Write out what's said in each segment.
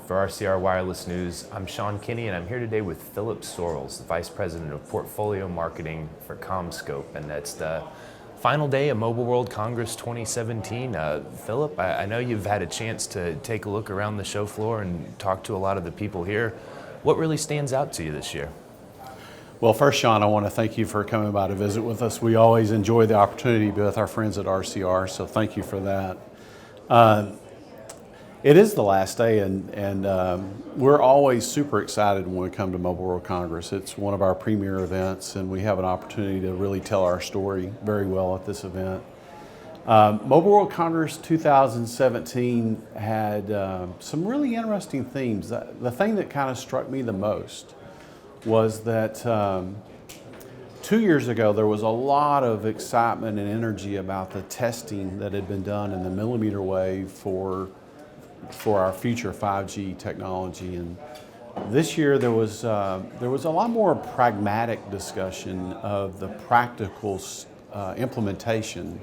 For RCR Wireless News, I'm Sean Kinney, and I'm here today with Philip Sorrells, the Vice President of Portfolio Marketing for CommScope, and that's the final day of Mobile World Congress 2017. Philip, I know you've had a chance to take a look around the show floor and talk to a lot of the people here. What really stands out to you this year? Well, first, Sean, I want to thank you for coming by to visit with us. We always enjoy the opportunity to be with our friends at RCR, so thank you for that. It is the last day, and we're always super excited when we come to Mobile World Congress. It's one of our premier events, and we have an opportunity to really tell our story very well at this event. Mobile World Congress 2017 had some really interesting themes. The thing that kind of struck me the most was that 2 years ago there was a lot of excitement and energy about the testing that had been done in the millimeter wave for our future 5G technology, and this year there was a lot more pragmatic discussion of the practical implementation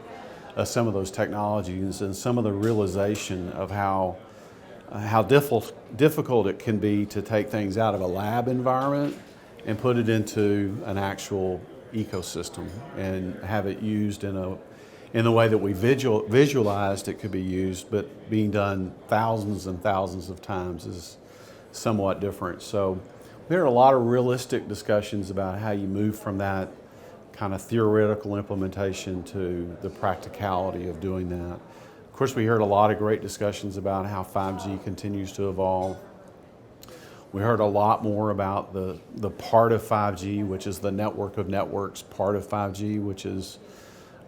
of some of those technologies and some of the realization of how difficult it can be to take things out of a lab environment and put it into an actual ecosystem and have it used in the way that we visualized it could be used, but being done thousands and thousands of times is somewhat different. So there are a lot of realistic discussions about how you move from that kind of theoretical implementation to the practicality of doing that. Of course, we heard a lot of great discussions about how 5G continues to evolve. We heard a lot more about the part of 5G, which is the network of networks part of 5G, which is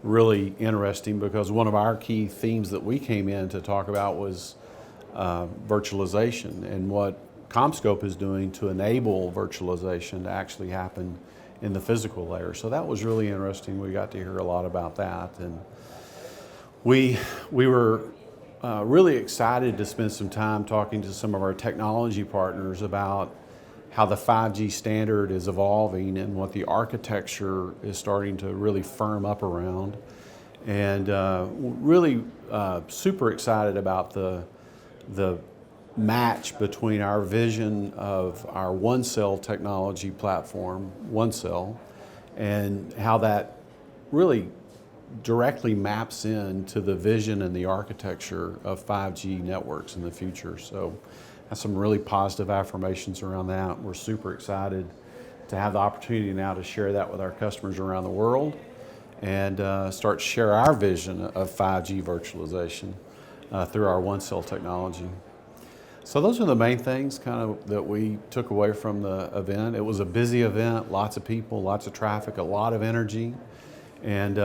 really interesting because one of our key themes that we came in to talk about was virtualization and what CommScope is doing to enable virtualization to actually happen in the physical layer. So that was really interesting. We got to hear a lot about that, and we were really excited to spend some time talking to some of our technology partners about how the 5G standard is evolving and what the architecture is starting to really firm up around. And really super excited about the match between our vision of our one-cell technology platform, one-cell, and how that really directly maps into the vision and the architecture of 5G networks in the future. So have some really positive affirmations around that. We're super excited to have the opportunity now to share that with our customers around the world and start to share our vision of 5G virtualization through our one-cell technology. So those are the main things kind of that we took away from the event. It was a busy event, lots of people, lots of traffic, a lot of energy, and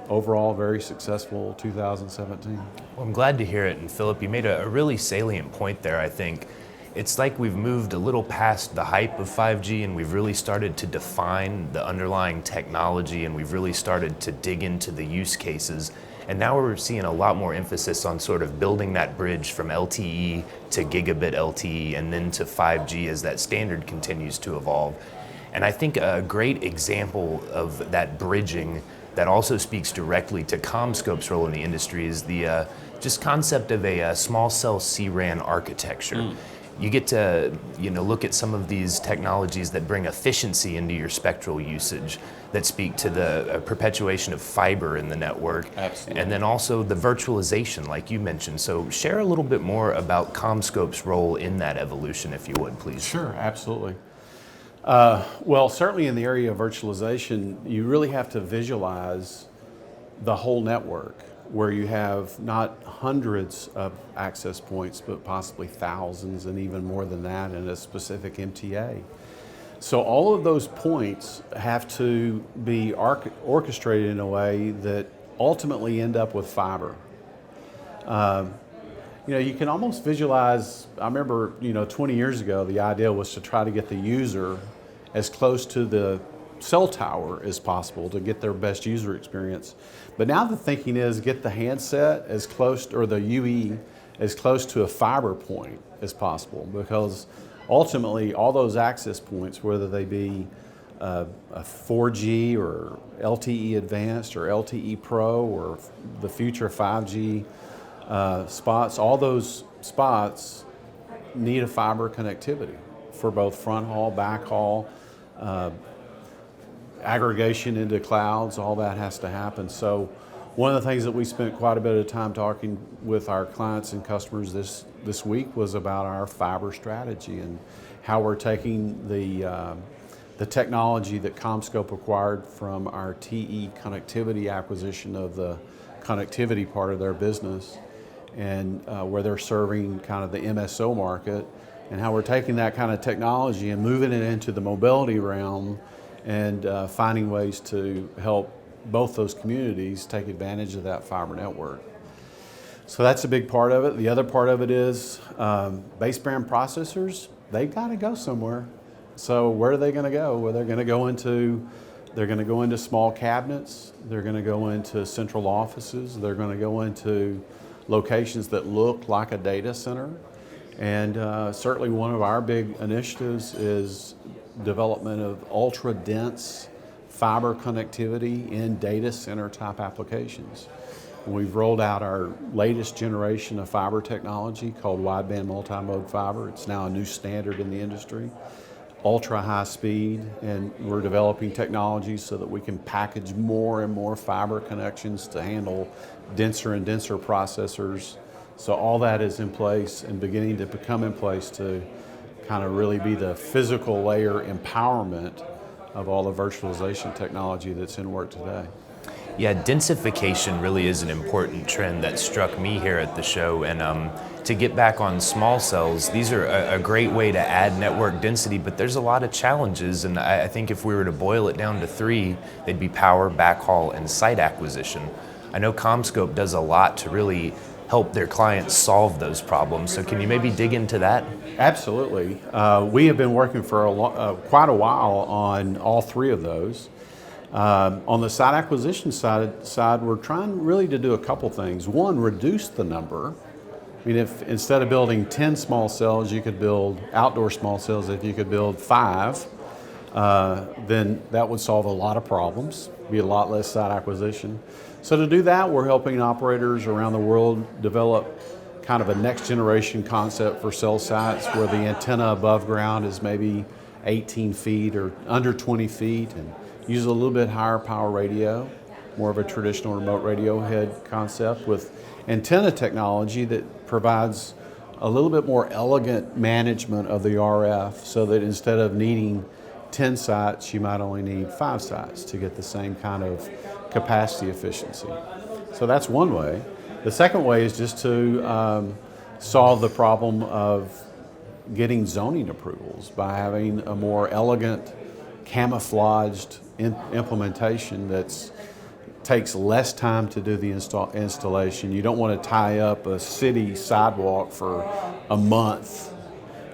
overall, very successful 2017. Well, I'm glad to hear it. And Philip, you made a really salient point there, I think. It's like we've moved a little past the hype of 5G and we've really started to define the underlying technology, and we've really started to dig into the use cases. And now we're seeing a lot more emphasis on sort of building that bridge from LTE to gigabit LTE and then to 5G as that standard continues to evolve. And I think a great example of that bridging that also speaks directly to CommScope's role in the industry is the just concept of a small cell CRAN architecture. You get to look at some of these technologies that bring efficiency into your spectral usage, that speak to the perpetuation of fiber in the network. Absolutely. And then also the virtualization, like you mentioned. So share a little bit more about CommScope's role in that evolution, if you would, please. Sure, absolutely. Well, certainly in the area of virtualization, you really have to visualize the whole network, where you have not hundreds of access points, but possibly thousands and even more than that in a specific MTA. So all of those points have to be orchestrated in a way that ultimately end up with fiber. You can almost visualize, I remember, 20 years ago, the idea was to try to get the user as close to the cell tower as possible to get their best user experience. But now the thinking is get the handset as close, or the UE, as close to a fiber point as possible, because ultimately all those access points, whether they be a 4G or LTE Advanced or LTE Pro or the future 5G spots, all those spots need a fiber connectivity for both front haul, back haul, aggregation into clouds, all that has to happen. So one of the things that we spent quite a bit of time talking with our clients and customers this week was about our fiber strategy and how we're taking the technology that CommScope acquired from our TE connectivity acquisition of the connectivity part of their business, and where they're serving kind of the MSO market, and how we're taking that kind of technology and moving it into the mobility realm and finding ways to help both those communities take advantage of that fiber network. So that's a big part of it. The other part of it is baseband processors, they've got to go somewhere. So where are they going to go? Well, they're going to go into small cabinets, they're going to go into central offices, they're going to go into locations that look like a data center. And certainly one of our big initiatives is development of ultra-dense fiber connectivity in data center type applications. We've rolled out our latest generation of fiber technology called wideband multimode fiber. It's now a new standard in the industry. Ultra high speed, and we're developing technologies so that we can package more and more fiber connections to handle denser and denser processors. So all that is in place and beginning to become in place to kind of really be the physical layer empowerment of all the virtualization technology that's in work today. Yeah, densification really is an important trend that struck me here at the show. And to get back on small cells, these are a great way to add network density, but there's a lot of challenges. And I think if we were to boil it down to three, they'd be power, backhaul, and site acquisition. I know CommScope does a lot to really help their clients solve those problems. So can you maybe dig into that? Absolutely. We have been working for quite a while on all three of those. On the site acquisition side, we're trying really to do a couple things. One, reduce the number. I mean, if instead of building 10 small cells, you could build outdoor small cells, if you could build 5, then that would solve a lot of problems, be a lot less site acquisition. So to do that, we're helping operators around the world develop kind of a next generation concept for cell sites where the antenna above ground is maybe 18 feet or under 20 feet, and use a little bit higher power radio, more of a traditional remote radio head concept with antenna technology that provides a little bit more elegant management of the RF, so that instead of needing 10 sites, you might only need 5 sites to get the same kind of capacity efficiency. So that's one way. The second way is just to solve the problem of getting zoning approvals by having a more elegant, camouflaged implementation that takes less time to do the installation. You don't want to tie up a city sidewalk for a month.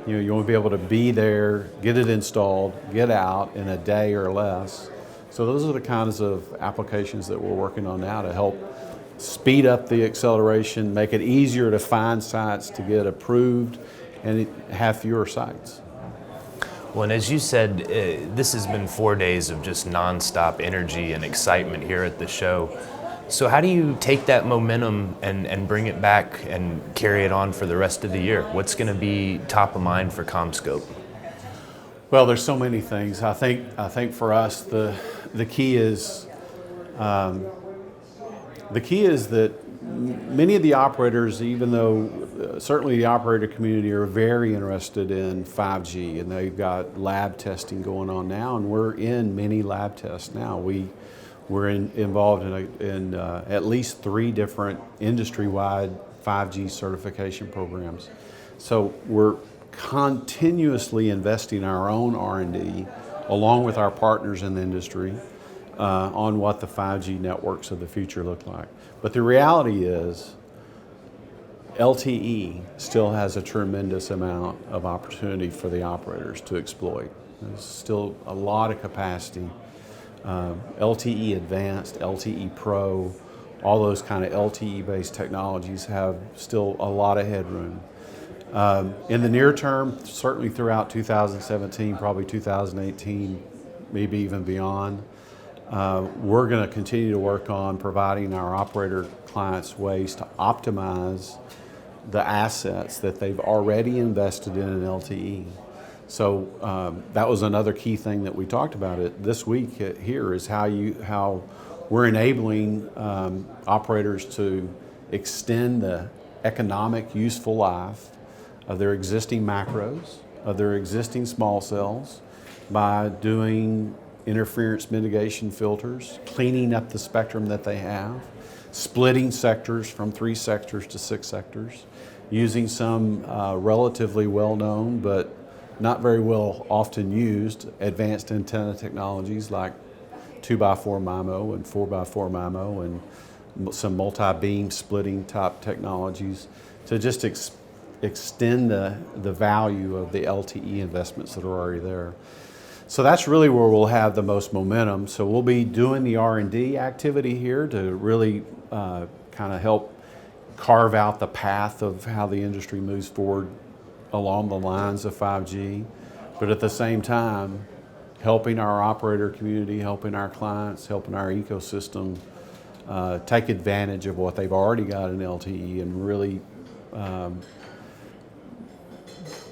You want to be able to be there, get it installed, get out in a day or less. So those are the kinds of applications that we're working on now to help speed up the acceleration, make it easier to find sites to get approved, and have fewer sites. Well, and as you said, this has been 4 days of just nonstop energy and excitement here at the show. So how do you take that momentum and bring it back and carry it on for the rest of the year? What's going to be top of mind for CommScope? Well, there's so many things. I think for us the key is that many of the operators, even though certainly the operator community, are very interested in 5G, and they've got lab testing going on now, and we're in many lab tests now. We're involved in at least 3 different industry-wide 5G certification programs. So we're continuously investing our own R&D along with our partners in the industry on what the 5G networks of the future look like. But the reality is LTE still has a tremendous amount of opportunity for the operators to exploit. There's still a lot of capacity. LTE Advanced, LTE Pro, all those kind of LTE-based technologies have still a lot of headroom. In the near term, certainly throughout 2017, probably 2018, maybe even beyond. We're going to continue to work on providing our operator clients ways to optimize the assets that they've already invested in an LTE. So that was another key thing that we talked about this week here is how we're enabling operators to extend the economic useful life of their existing macros, of their existing small cells, by doing interference mitigation filters, cleaning up the spectrum that they have, splitting sectors from 3 sectors to 6 sectors, using some relatively well-known but not very well often used advanced antenna technologies like 2x4 MIMO and 4x4 MIMO and some multi-beam splitting type technologies to just extend the value of the LTE investments that are already there. So that's really where we'll have the most momentum. So we'll be doing the R&D activity here to really kind of help carve out the path of how the industry moves forward along the lines of 5G, but at the same time, helping our operator community, helping our clients, helping our ecosystem take advantage of what they've already got in LTE and really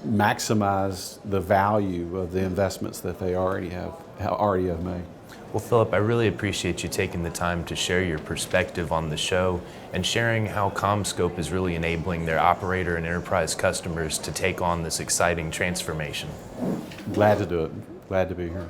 maximize the value of the investments that they already have made. Well, Philip, I really appreciate you taking the time to share your perspective on the show and sharing how CommScope is really enabling their operator and enterprise customers to take on this exciting transformation. Glad to do it. Glad to be here.